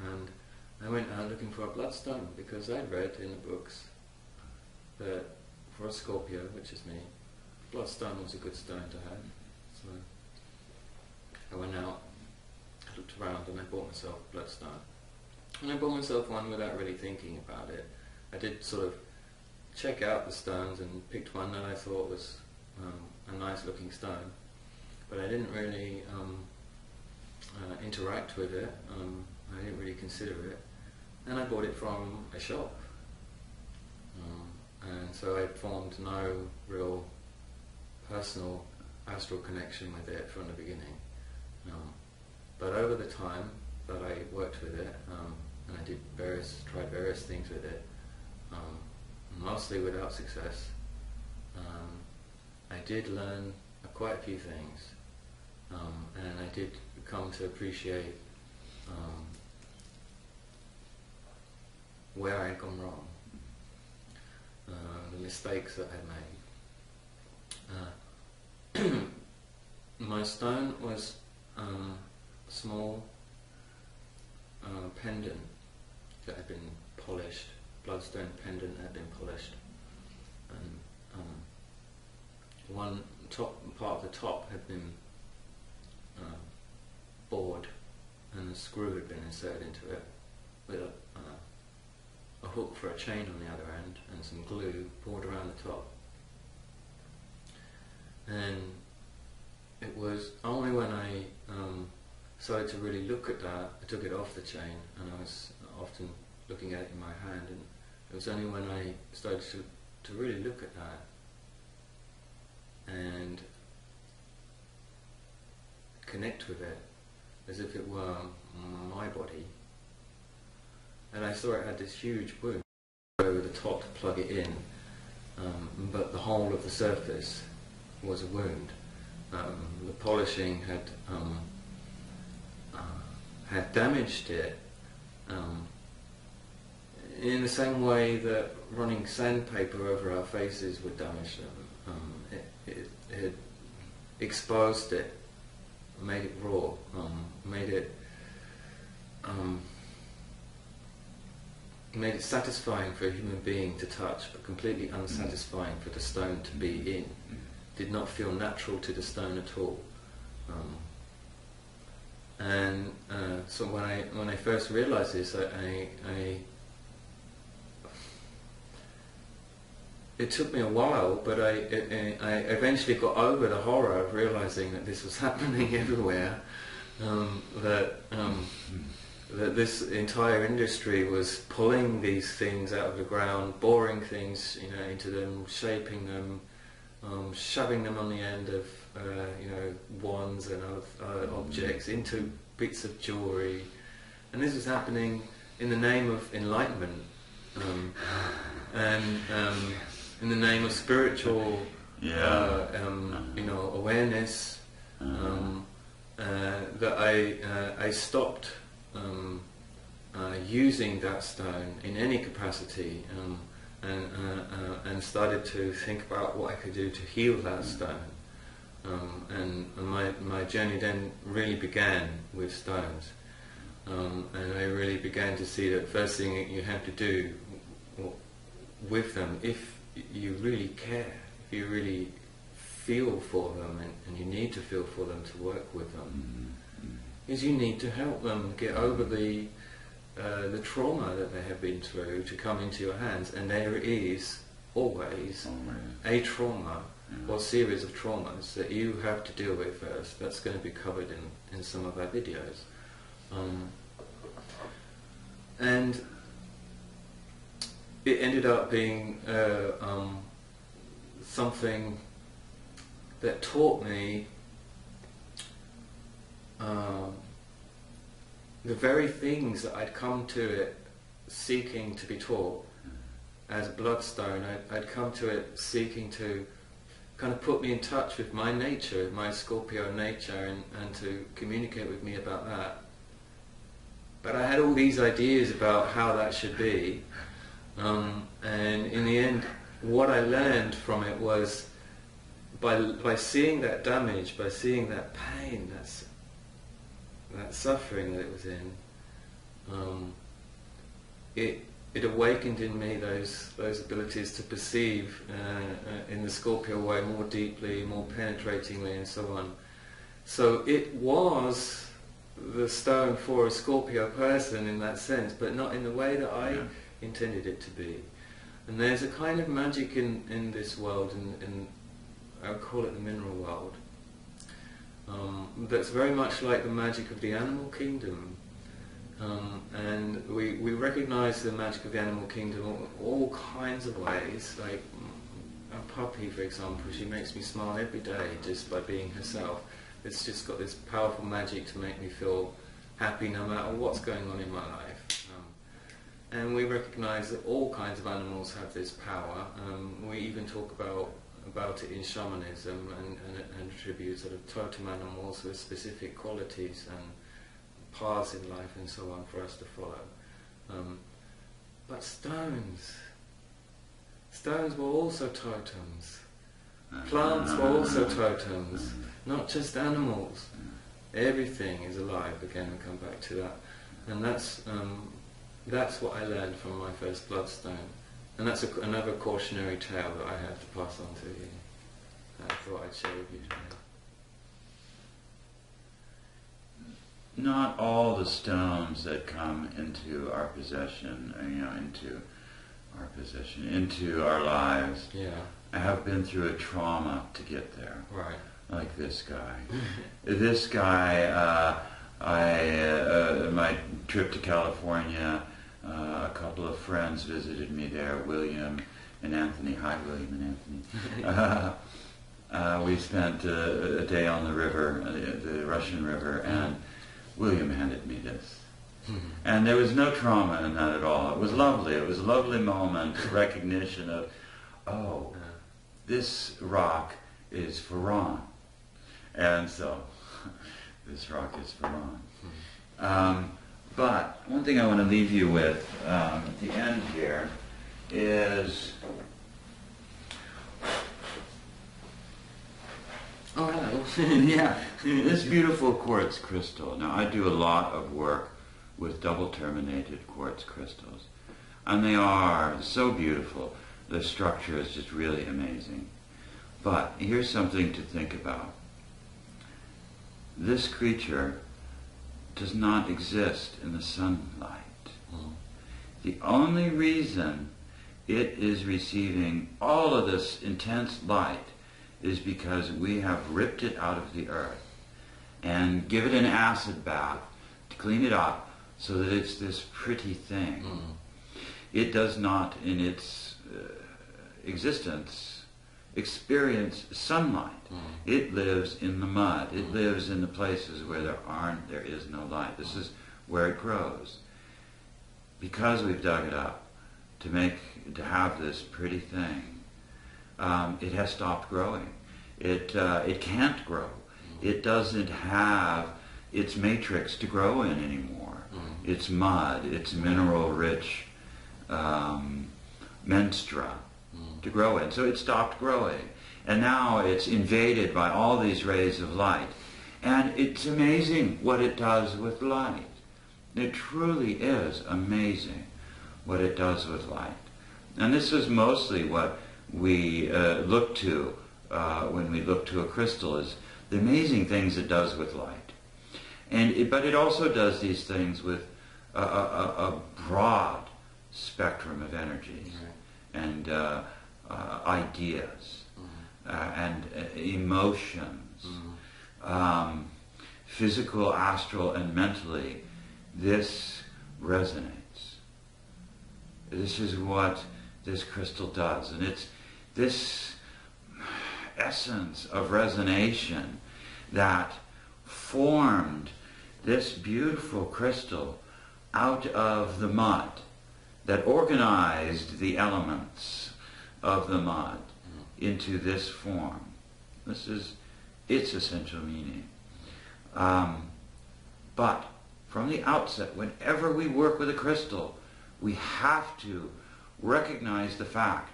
And I went out looking for a bloodstone because I'd read in the books that for a Scorpio, which is me, bloodstone was a good stone to have. So I went out, I looked around, and I bought myself a bloodstone. And I bought myself one without really thinking about it. I did sort of check out the stones and picked one that I thought was a nice looking stone, but I didn't really interact with it. I didn't really consider it, and I bought it from a shop, and so I formed no real personal astral connection with it from the beginning. But over the time that I worked with it, and I tried various things with it, mostly without success, I did learn quite a few things, and I did come to appreciate where I had gone wrong, the mistakes that I'd made. My stone was a small pendant that had been polished, bloodstone pendant that had been polished, and one part of the top had been bored, and a screw had been inserted into it with a hook for a chain on the other end and some glue poured around the top. And it was only when I started to really look at that, I took it off the chain, and I was often looking at it in my hand, and it was only when I started to really look at that and connect with it as if it were my body, and I saw it had this huge wound over the top to plug it in, but the whole of the surface was a wound. The polishing had damaged it in the same way that running sandpaper over our faces would damage them. It had exposed it, made it raw, made it satisfying for a human being to touch, but completely unsatisfying for the stone to be in. Did not feel natural to the stone at all. So when I first realized this, it took me a while, but I eventually got over the horror of realizing that this was happening everywhere. That this entire industry was pulling these things out of the ground, boring things, into them, shaping them, shoving them on the end of wands and other objects into bits of jewelry, and this was happening in the name of enlightenment, and in the name of spiritual awareness. That I stopped using that stone in any capacity, and started to think about what I could do to heal that stone. And my journey then really began with stones, and I really began to see that first thing you have to do with them, if you really care, if you really feel for them, and you need to feel for them to work with them, is you need to help them get over the trauma that they have been through to come into your hands. And there is always a trauma or series of traumas that you have to deal with first. That's going to be covered in some of our videos. And it ended up being something that taught me the very things that I'd come to it seeking to be taught as a bloodstone. I'd come to it seeking to kind of put me in touch with my nature, my Scorpio nature, and to communicate with me about that. But I had all these ideas about how that should be, and in the end what I learned from it was by seeing that damage, by seeing that pain, that suffering that it was in, it awakened in me those abilities to perceive in the Scorpio way more deeply, more penetratingly, and so on. So it was the stone for a Scorpio person in that sense, but not in the way that I intended it to be. And there's a kind of magic in this world, in I would call it the mineral world, that's very much like the magic of the animal kingdom. And we recognize the magic of the animal kingdom all kinds of ways. Like a puppy, for example, she makes me smile every day just by being herself. It's just got this powerful magic to make me feel happy no matter what's going on in my life. And we recognize that all kinds of animals have this power. We even talk about it in shamanism, and attribute sort of totem animals with specific qualities and paths in life and so on for us to follow. But stones were also totems. Plants were also totems, not just animals. Everything is alive. Again, we come back to that, and that's what I learned from my first bloodstone. And that's another cautionary tale that I have to pass on to you, that I thought I'd share with you today. Not all the stones that come into our possession, into our lives, have been through a trauma to get there. Right. Like this guy. This guy, my trip to California, a couple of friends visited me there, William and Anthony. Hi, William and Anthony. We spent a day on the river, the Russian river, and William handed me this. And there was no trauma in that at all. It was lovely. It was a lovely moment, recognition of, oh, this rock is for Rawn. And so, this rock is for Rawn. But one thing I want to leave you with at the end here is... Oh, hello. Yeah, this beautiful quartz crystal. Now, I do a lot of work with double-terminated quartz crystals, and they are so beautiful. The structure is just really amazing. But here's something to think about. This creature does not exist in the sunlight. The only reason it is receiving all of this intense light is because we have ripped it out of the earth and give it an acid bath to clean it up so that it's this pretty thing. It does not, in its existence, experience sunlight. It lives in the mud. It lives in the places where there is no light. This is where it grows. Because we've dug it up to have this pretty thing, it has stopped growing. It can't grow. It doesn't have its matrix to grow in anymore. It's mud. It's mineral-rich menstrua to grow in. So it stopped growing. And now it's invaded by all these rays of light. And it's amazing what it does with light. It truly is amazing what it does with light. And this is mostly what we look to when we look to a crystal, is the amazing things it does with light. But it also does these things with a broad spectrum of energies and ideas and emotions, physical, astral, and mentally. This resonates. This is what this crystal does, and it's this essence of resonation that formed this beautiful crystal out of the mud, that organized the elements of the mud into this form. This is its essential meaning. But from the outset, whenever we work with a crystal, we have to recognize the fact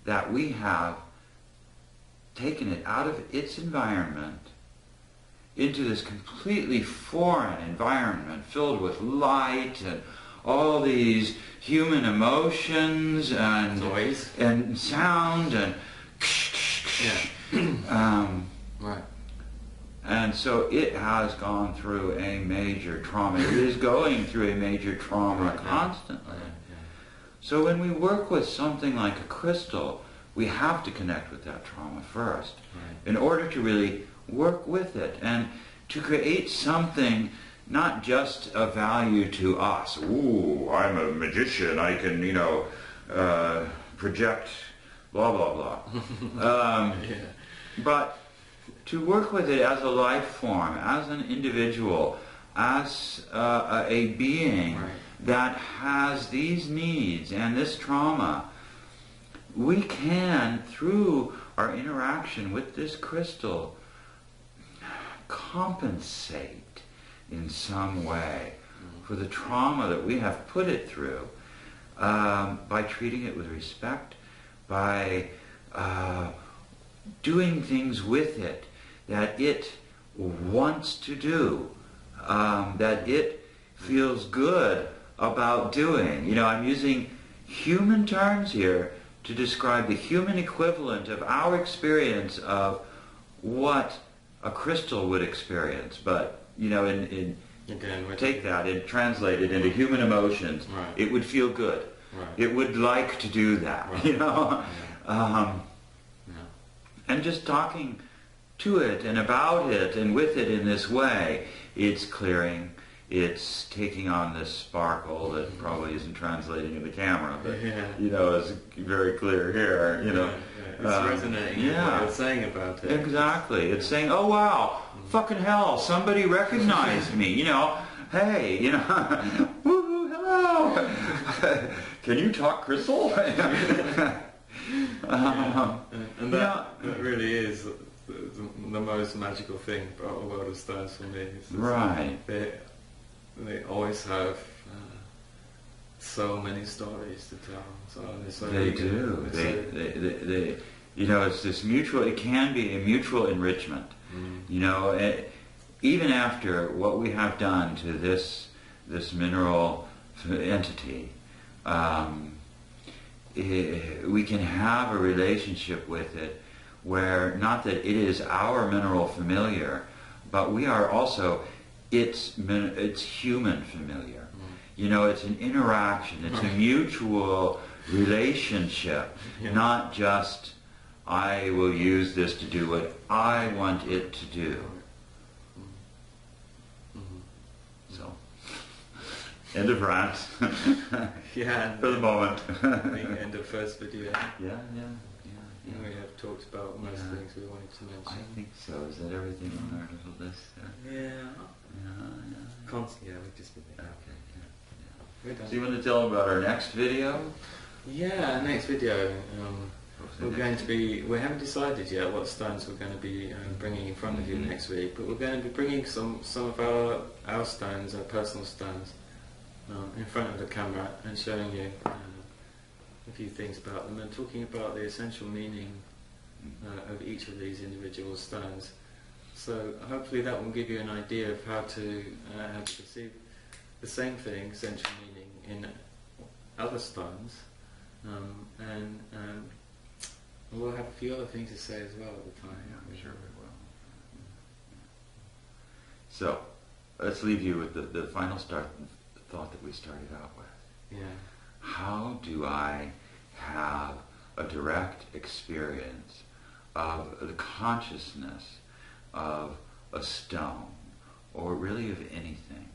that we have taken it out of its environment into this completely foreign environment filled with light and all these human emotions and noise and sound and right. And so it has gone through a major trauma. It is going through a major trauma constantly. So when we work with something like a crystal, we have to connect with that trauma first in order to really work with it and to create something not just of value to us. Ooh, I'm a magician, I can, project blah, blah, blah. But to work with it as a life form, as an individual, as a being that has these needs and this trauma, we can, through our interaction with this crystal, compensate in some way for the trauma that we have put it through by treating it with respect, by doing things with it that it wants to do, that it feels good about doing. I'm using human terms here to describe the human equivalent of our experience of what a crystal would experience. But, take that and translate it into human emotions. It would feel good. It would like to do that, And just talking to it and about it and with it in this way, it's clearing, it's taking on this sparkle that probably isn't translating in the camera, but is very clear here. It's resonating with what you're saying about it. Exactly. It's saying, oh wow, fucking hell, somebody recognized me. Hey, woohoo, hello. Can you talk crystal? And that really is the most magical thing about the world of stars for me. They always have so many stories to tell. They do. They it's this mutual. It can be a mutual enrichment. Even after what we have done to this mineral entity, we can have a relationship with it where not that it is our mineral familiar, but we are also its human familiar. It's an interaction. It's a mutual relationship, not just I will use this to do what I want it to do. So, end of rant. For the moment. The end of first video. Yeah. We have talked about most things we wanted to mention. I think so. Is that everything on our little list there? Yeah. We've just been there. Okay, We're done. So you want to tell them about our next video? Yeah, next video. We haven't decided yet what stones we're going to be bringing in front of you next week, but we're going to be bringing some of our stones, our personal stones, in front of the camera and showing you a few things about them and talking about the essential meaning of each of these individual stones. So hopefully that will give you an idea of how to perceive the same thing, essential meaning, in other stones. And we'll have a few other things to say as well at the time. Yeah, I'm sure we will. So, let's leave you with the final thought that we started out with. Yeah. How do I have a direct experience of the consciousness of a stone, or really of anything?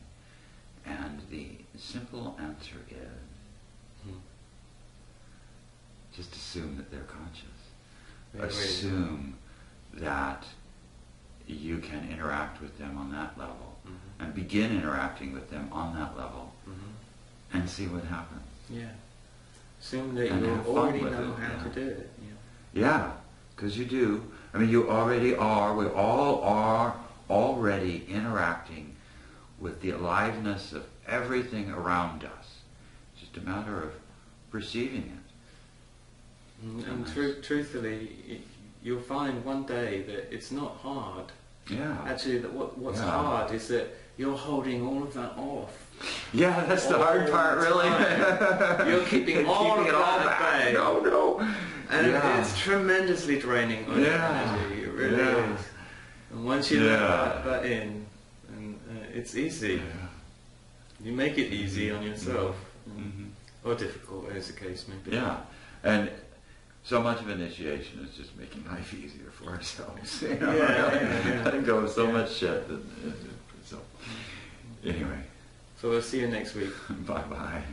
And the simple answer is, just assume that they're conscious. Assume that you can interact with them on that level, and begin interacting with them on that level, and see what happens. Yeah. Assume that And you have fun already with know it, how to do it. Yeah, because you do. I mean, you already are. We all are already interacting with the aliveness of everything around us. It's just a matter of perceiving it. And truthfully, you'll find one day that it's not hard. Yeah. Actually, that what's hard is that you're holding all of that off. Yeah, that's the hard part, really. You're keeping all of it that all at back. bay. No. And it's tremendously draining on your energy. It really is. And once you let that in, and it's easy. Yeah. You make it easy on yourself, or difficult, as the case may be. Yeah, and so much of initiation is just making life easier for ourselves. You know? Letting go of so much shit. So, anyway. So we'll see you next week. Bye-bye.